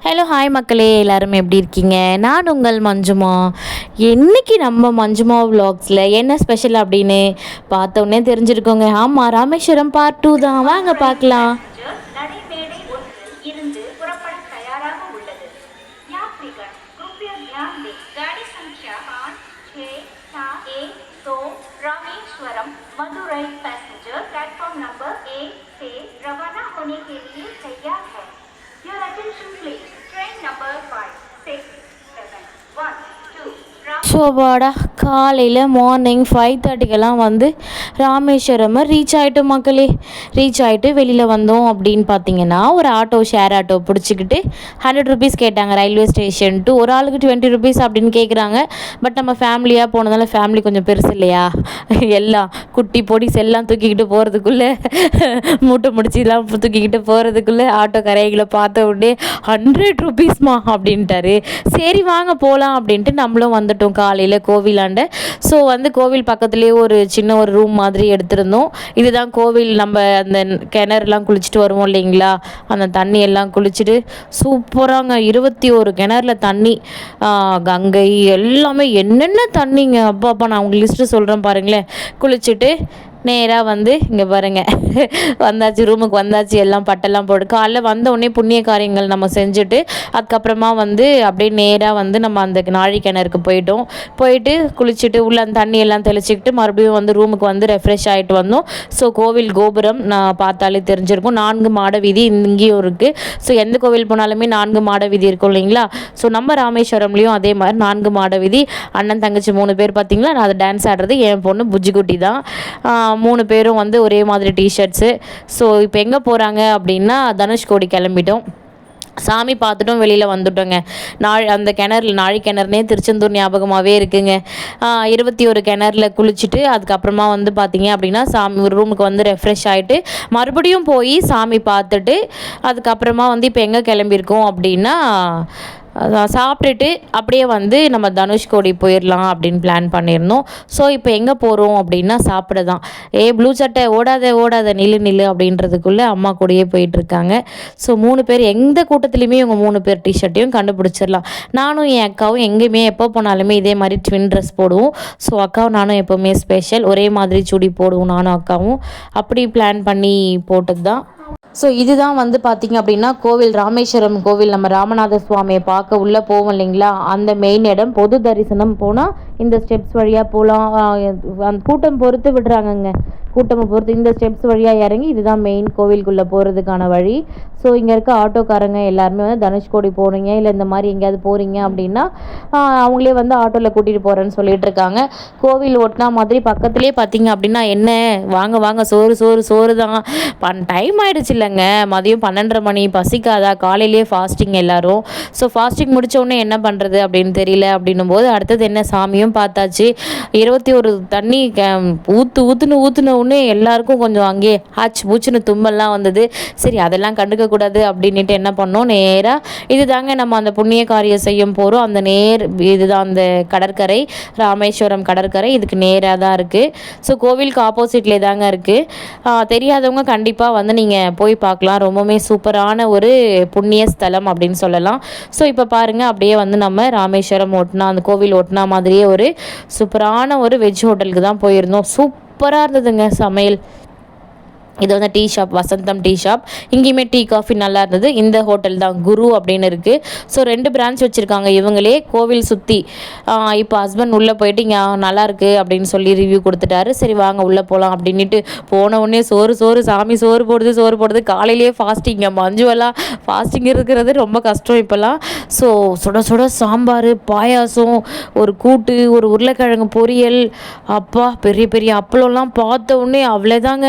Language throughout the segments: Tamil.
ஹலோ ஹாய் மக்களே, எல்லாரும் எப்படி இருக்கீங்க? நான் உங்கள் மஞ்சுமா. இன்றைக்கி நம்ம மஞ்சுமா விலாக்ஸில் என்ன ஸ்பெஷல் அப்படின்னு பார்த்தோன்னே தெரிஞ்சிருக்கோங்க. ஆமாம், ராமேஸ்வரம் பார்ட் 2 தான். வாங்க பார்க்கலாம். मदुरई पैसेंजर प्लेटफॉर्म नंबर 1 से रवाना होने के लिए तैयार है। Your attention please. Train number 5, 6, 7, 1, 2. ஷோபாடா காலையில் மார்னிங் 5:30க்கெல்லாம் வந்து ராமேஸ்வரம் ரீச் ஆகிட்டோம் மக்களே. ரீச் ஆகிட்டு வெளியில் வந்தோம் அப்படின்னு பார்த்தீங்கன்னா ஒரு ஆட்டோ, ஷேர் ஆட்டோ பிடிச்சிக்கிட்டு 100 ருபீஸ் கேட்டாங்க. ரயில்வே ஸ்டேஷன் டு ஒரு ஆளுக்கு 20 ருபீஸ் அப்படின்னு கேட்குறாங்க. பட் நம்ம ஃபேமிலியாக போனதால, ஃபேமிலி கொஞ்சம் பெருசு இல்லையா, எல்லாம் குட்டி பொடிஸ் எல்லாம் தூக்கிக்கிட்டு போகிறதுக்குள்ளே, மூட்டை முடிச்சிலாம் தூக்கிக்கிட்டு போகிறதுக்குள்ளே ஆட்டோ கரைகளை பார்த்த உடனே 100 ருபீஸ்மா அப்படின்ட்டாரு. சரி வாங்க போகலாம் அப்படின்ட்டு நம்மளும் வந்துட்டோம் காலையில் கோவிலாண்ட. ஸோ வந்து கோவில் பக்கத்துலேயே ஒரு சின்ன ஒரு ரூம் மாதிரி எடுத்திருந்தோம். இதுதான் கோவில். நம்ம அந்த கிணறுலாம் குளிச்சுட்டு வருவோம் இல்லைங்களா, அந்த தண்ணி எல்லாம் குளிச்சுட்டு சூப்பராங்க. 21 கிணறுல தண்ணி, கங்கை எல்லாமே என்னென்ன தண்ணிங்க. அப்பா நான் உங்களுக்கு லிஸ்ட்டு சொல்கிறேன் பாருங்களேன். குளிச்சுட்டு நேராக வந்து இங்கே பாருங்கள் வந்தாச்சு, ரூமுக்கு வந்தாச்சு. எல்லாம் பட்டெல்லாம் போட்டு காலைல வந்த உடனே புண்ணிய காரியங்கள் நம்ம செஞ்சுட்டு அதுக்கப்புறமா வந்து அப்படியே நேராக வந்து நம்ம அந்த நாழி கிணறுக்கு போயிட்டு குளிச்சுட்டு உள்ள அந்த தண்ணியெல்லாம் தெளிச்சிக்கிட்டு மறுபடியும் வந்து ரூமுக்கு வந்து ரெஃப்ரெஷ் ஆகிட்டு வந்தோம். ஸோ கோவில் கோபுரம் நான் பார்த்தாலே தெரிஞ்சிருக்கும். 4 மாட வீதி இங்கேயும் இருக்குது. ஸோ எந்த கோவில் போனாலுமே 4 மாட வீதி இருக்கும் இல்லைங்களா. ஸோ நம்ம ராமேஸ்வரம்லேயும் அதே மாதிரி 4 மாட வீதி. அண்ணன் தங்கச்சி 3 பேர் பார்த்தீங்களா. நான் அதை டான்ஸ் ஆடுறது என் பொண்ணு புஜ்ஜிக்குட்டி தான். 3 பேரும் வந்து ஒரே மாதிரி டிஷர்ட்ஸு. ஸோ இப்போ எங்கே போகிறாங்க அப்படின்னா தனுஷ்கோடி கிளம்பிட்டோம். சாமி பார்த்துட்டும் வெளியில் வந்துட்டோங்க. அந்த கிணறுல நாழி கிணறுனே திருச்செந்தூர் ஞாபகமாகவே இருக்குங்க. 21 கிணறுல குளிச்சுட்டு அதுக்கப்புறமா வந்து பார்த்திங்க அப்படின்னா சாமி ஒரு ரூமுக்கு வந்து ரெஃப்ரெஷ் ஆகிட்டு மறுபடியும் போய் சாமி பார்த்துட்டு அதுக்கப்புறமா வந்து இப்போ எங்கே கிளம்பியிருக்கோம் அப்படின்னா சாப்பிட்டுட்டு அப்படியே வந்து நம்ம தனுஷ்கோடி போயிடலாம் அப்படின்னு பிளான் பண்ணியிருந்தோம். ஸோ இப்போ எங்கே போகிறோம் அப்படின்னா சாப்பிட தான். ப்ளூ சட்டை ஓடாத நில்லு அப்படின்றதுக்குள்ளே அம்மா கூடயே போயிட்டுருக்காங்க. ஸோ 3 பேர் எந்த கூட்டத்துலேயுமே இவங்க 3 பேர் டிஷர்ட்டையும் கண்டுபிடிச்சிடலாம். நானும் என் அக்காவும் எங்கேயுமே எப்போ போனாலுமே இதே மாதிரி ட்வின் ட்ரெஸ் போடுவோம். ஸோ அக்காவும் நானும் எப்போவுமே ஸ்பெஷல் ஒரே மாதிரி சுடி போடுவோம் நானும் அக்காவும். அப்படி பிளான் பண்ணி போட்டது தான். ஸோ இதுதான் வந்து பார்த்திங்க அப்படின்னா கோவில், ராமேஸ்வரம் கோவில். நம்ம ராமநாத சுவாமியை பார்க்க உள்ளே போவோம் இல்லைங்களா, அந்த மெயின் இடம். பொது தரிசனம் போனால் இந்த ஸ்டெப்ஸ் வழியாக போகலாம். அந்த கூட்டம் பொறுத்து விடுறாங்கங்க, கூட்டமை பொறுத்து இந்த ஸ்டெப்ஸ் வழியாக இறங்கி இதுதான் மெயின் கோவிலுக்குள்ளே போகிறதுக்கான வழி. ஸோ இங்கே இருக்க ஆட்டோக்காரங்க எல்லாருமே வந்து தனுஷ்கோடி போகிறீங்க இல்லை இந்த மாதிரி எங்கேயாவது போகிறீங்க அப்படின்னா அவங்களே வந்து ஆட்டோவில் கூட்டிகிட்டு போகிறேன்னு சொல்லிட்டு இருக்காங்க. கோவில் ஒட்டினா மாதிரி பக்கத்துலேயே பார்த்திங்க அப்படின்னா என்ன வாங்க சோறு தான். டைம் ஆகிடுச்சு இல்லைங்க, மதியம் 12:30 மணி. பசிக்காதா? காலையிலேயே ஃபாஸ்டிங் எல்லோரும். ஸோ ஃபாஸ்டிங் முடித்தோடனே என்ன பண்ணுறது அப்படின்னு தெரியல. அப்படின்னும் போது அடுத்தது என்ன, சாமியும் பார்த்தாச்சு. 21 தண்ணி ஊற்றுன எல்லாருக்கும் கொஞ்சம் அங்கேயே மூச்சுன்னு தும்மல்லாம் வந்தது. சரி அதெல்லாம் கண்டுக்கக்கூடாது அப்படின்ட்டு என்ன பண்ணோம், நேராக இது தாங்க நம்ம அந்த புண்ணிய காரியம் செய்யும் போகிறோம். அந்த இதுதான் அந்த கடற்கரை, ராமேஸ்வரம் கடற்கரை. இதுக்கு நேராக தான் இருக்குது. ஸோ கோவிலுக்கு ஆப்போசிட்லேயே தாங்க இருக்குது. தெரியாதவங்க கண்டிப்பாக வந்து நீங்கள் போய் பார்க்கலாம். ரொம்பவுமே சூப்பரான ஒரு புண்ணிய ஸ்தலம் அப்படின்னு சொல்லலாம். ஸோ இப்போ பாருங்கள், அப்படியே வந்து நம்ம ராமேஸ்வரம் ஓட்டினா அந்த கோவில் ஓட்டினா மாதிரியே ஒரு சூப்பரான ஒரு வெஜ் ஹோட்டலுக்கு தான் போயிருந்தோம். சூப்பராக இருந்ததுங்க சமையல். இது வந்து டீ ஷாப், வசந்தம் டீ ஷாப். இங்கேயுமே டீ காஃபி நல்லா இருந்தது. இந்த ஹோட்டல் தான் குரு அப்படின்னு இருக்குது. ஸோ 2 பிரான்ச் வச்சுருக்காங்க இவங்களே கோவில் சுற்றி. இப்போ ஹஸ்பண்ட் உள்ளே போயிட்டு இங்கே நல்லாயிருக்கு அப்படின்னு சொல்லி ரிவ்யூ கொடுத்துட்டாரு. சரி வாங்க உள்ளே போகலாம் அப்படின்ட்டு போன உடனே சோறு சாமி சோறு போடுது. காலையிலேயே ஃபாஸ்டிங்க. மஞ்சுவெல்லாம் ஃபாஸ்டிங் இருக்கிறது ரொம்ப கஷ்டம் இப்போல்லாம். ஸோ சுட சாம்பார், பாயாசம், ஒரு கூட்டு, ஒரு உருளைக்கிழங்கு பொரியல், அப்பா பெரிய அப்பளம்லாம் பார்த்த உடனே அவ்வளோதாங்க.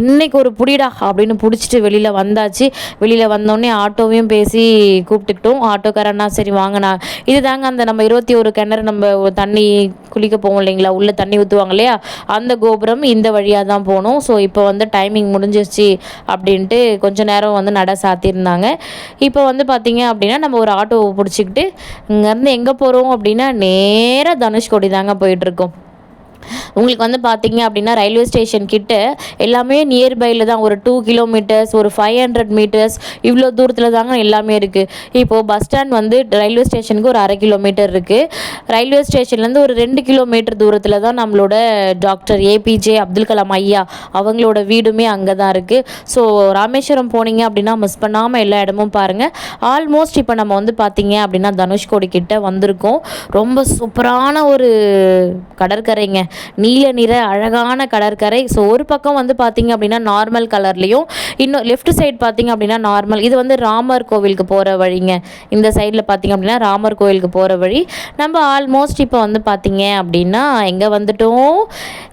இன்னைக்கு ஒரு புடிடா அப்படின்னு பிடிச்சிட்டு வெளியில் வந்தாச்சு. வெளியில் வந்தோடனே ஆட்டோவையும் பேசி கூப்பிட்டுக்கிட்டோம். ஆட்டோக்காரண்ணா சரி வாங்கண்ணா, இது தாங்க அந்த நம்ம 21 கிணறு நம்ம தண்ணி குளிக்க போவோம் இல்லைங்களா, உள்ளே தண்ணி ஊற்றுவாங்க இல்லையா, அந்த கோபுரம் இந்த வழியாக தான் போகணும். ஸோ இப்போ வந்து டைமிங் முடிஞ்சிருச்சு அப்படின்ட்டு கொஞ்சம் நேரம் வந்து நட சாத்தியிருந்தாங்க. இப்போ வந்து பார்த்திங்க அப்படின்னா நம்ம ஒரு ஆட்டோவை பிடிச்சிக்கிட்டு இங்கேருந்து எங்கே போகிறோம் அப்படின்னா நேராக தனுஷ்கோடி தாங்க போயிட்டுருக்கோம். உங்களுக்கு வந்து பார்த்தீங்க அப்படின்னா ரயில்வே ஸ்டேஷன் கிட்ட எல்லாமே நியர்பையில் தான். ஒரு 2 கிலோமீட்டர்ஸ், ஒரு 500 மீட்டர்ஸ் இவ்வளோ தூரத்தில் தாங்க எல்லாமே இருக்குது. இப்போது பஸ் ஸ்டாண்ட் வந்து ரயில்வே ஸ்டேஷனுக்கு ஒரு 1/2 கிலோமீட்டர் இருக்குது. ரயில்வே ஸ்டேஷன்லேருந்து ஒரு 2 கிலோமீட்டர் தூரத்தில் தான் நம்மளோட டாக்டர் ஏபிஜே அப்துல் கலாம் ஐயா அவங்களோட வீடுமே அங்கே தான் இருக்குது. ஸோ ராமேஸ்வரம் போனீங்க அப்படின்னா மிஸ் பண்ணாமல் எல்லா இடமும் பாருங்கள். ஆல்மோஸ்ட் இப்போ நம்ம வந்து பார்த்தீங்க அப்படின்னா தனுஷ்கோடி கிட்ட வந்திருக்கோம். ரொம்ப சூப்பரான ஒரு கடற்கரைங்க, நீல நிற அழகான கடற்கரை. ஸோ ஒரு பக்கம் வந்து பார்த்தீங்க அப்படின்னா நார்மல் கலர்லேயும், இன்னும் லெஃப்ட் சைடு பார்த்தீங்க அப்படின்னா நார்மல். இது வந்து ராமர் கோவிலுக்கு போகிற வழிங்க. இந்த சைடில் பார்த்தீங்க அப்படின்னா ராமர் கோவிலுக்கு போகிற வழி. நம்ம ஆல்மோஸ்ட் இப்போ வந்து பார்த்தீங்க அப்படின்னா எங்கே வந்துட்டோம்,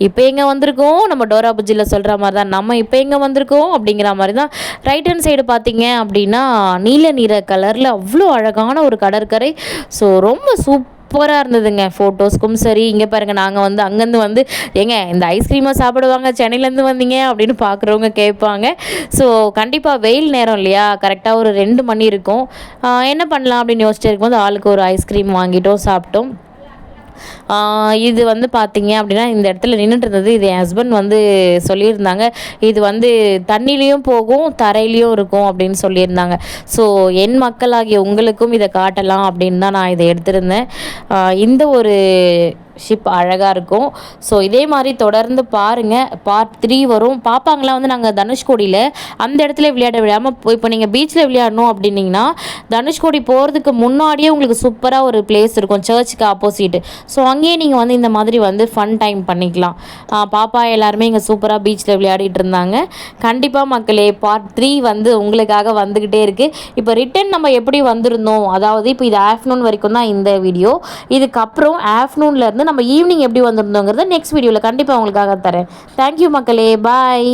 இப்போ எங்கே வந்திருக்கோம், நம்ம டோரா புஜ்ஜியில் சொல்கிற மாதிரி தான் நம்ம இப்போ எங்கே வந்திருக்கோம் அப்படிங்கிற மாதிரி தான். ரைட் ஹேண்ட் சைடு பார்த்தீங்க அப்படின்னா நீல நிற கலரில் அவ்வளோ அழகான ஒரு கடற்கரை. ஸோ ரொம்ப சூப்பராக இருந்ததுங்க. ஃபோட்டோஸ்க்கும் சரி. இங்கே பாருங்கள், நாங்கள் வந்து அங்கேருந்து வந்து ஏங்க இந்த ஐஸ்கிரீமை சாப்பிடுவாங்க சென்னையிலேருந்து வந்தீங்க அப்படின்னு பார்க்குறவங்க கேட்பாங்க. ஸோ கண்டிப்பாக வெயில் நேரம் இல்லையா, கரெக்டாக ஒரு 2 மணி இருக்கும். என்ன பண்ணலாம் அப்படின்னு யோசிச்சுட்டு இருக்கும்போது ஆளுக்கு ஒரு ஐஸ்கிரீம் வாங்கிட்டோம், சாப்பிட்டோம். இது வந்து பார்த்தீங்க அப்படின்னா இந்த இடத்துல நின்றுட்டு இருந்தது. இது என் ஹஸ்பண்ட் வந்து சொல்லியிருந்தாங்க, இது வந்து தண்ணிலையும் போகும் தரையிலையும் இருக்கும் அப்படின்னு சொல்லியிருந்தாங்க. ஸோ என் மக்களாகிய உங்களுக்கும் இதை காட்டலாம் அப்படின்னு தான் நான் இதை எடுத்திருந்தேன். இந்த ஒரு ஷிப் அழகாக இருக்கும். ஸோ இதே மாதிரி தொடர்ந்து பாருங்கள். பார்ட் 3 வரும். பாப்பாங்களாம் வந்து நாங்கள் தனுஷ்கோடியில் அந்த இடத்துல விளையாட விடாமல் இப்போ நீங்கள் பீச்சில் விளையாடணும் அப்படின்னிங்கன்னா தனுஷ்கோடி போகிறதுக்கு முன்னாடியே உங்களுக்கு சூப்பராக ஒரு பிளேஸ் இருக்கும், சர்ச்சுக்கு ஆப்போசிட்டு. ஸோ அங்கேயே நீங்கள் வந்து இந்த மாதிரி வந்து ஃபன் டைம் பண்ணிக்கலாம். பாப்பா எல்லாருமே இங்கே சூப்பராக பீச்சில் விளையாடிட்டு இருந்தாங்க. கண்டிப்பாக மக்களே பார்ட் 3 வந்து உங்களுக்காக வந்துக்கிட்டே இருக்குது. இப்போ ரிட்டன் நம்ம எப்படி வந்திருந்தோம், அதாவது இப்போ இது ஆஃப்டர்நூன் வரைக்கும் தான் இந்த வீடியோ. இதுக்கப்புறம் ஆஃப்டர்நூன்லேருந்து நம்ம ஈவினிங் எப்படி வந்திருந்தோங்கிறத நெக்ஸ்ட் வீடியோவில் கண்டிப்பாக உங்களுக்காக தரேன். தேங்க்யூ மக்களே, பாய்.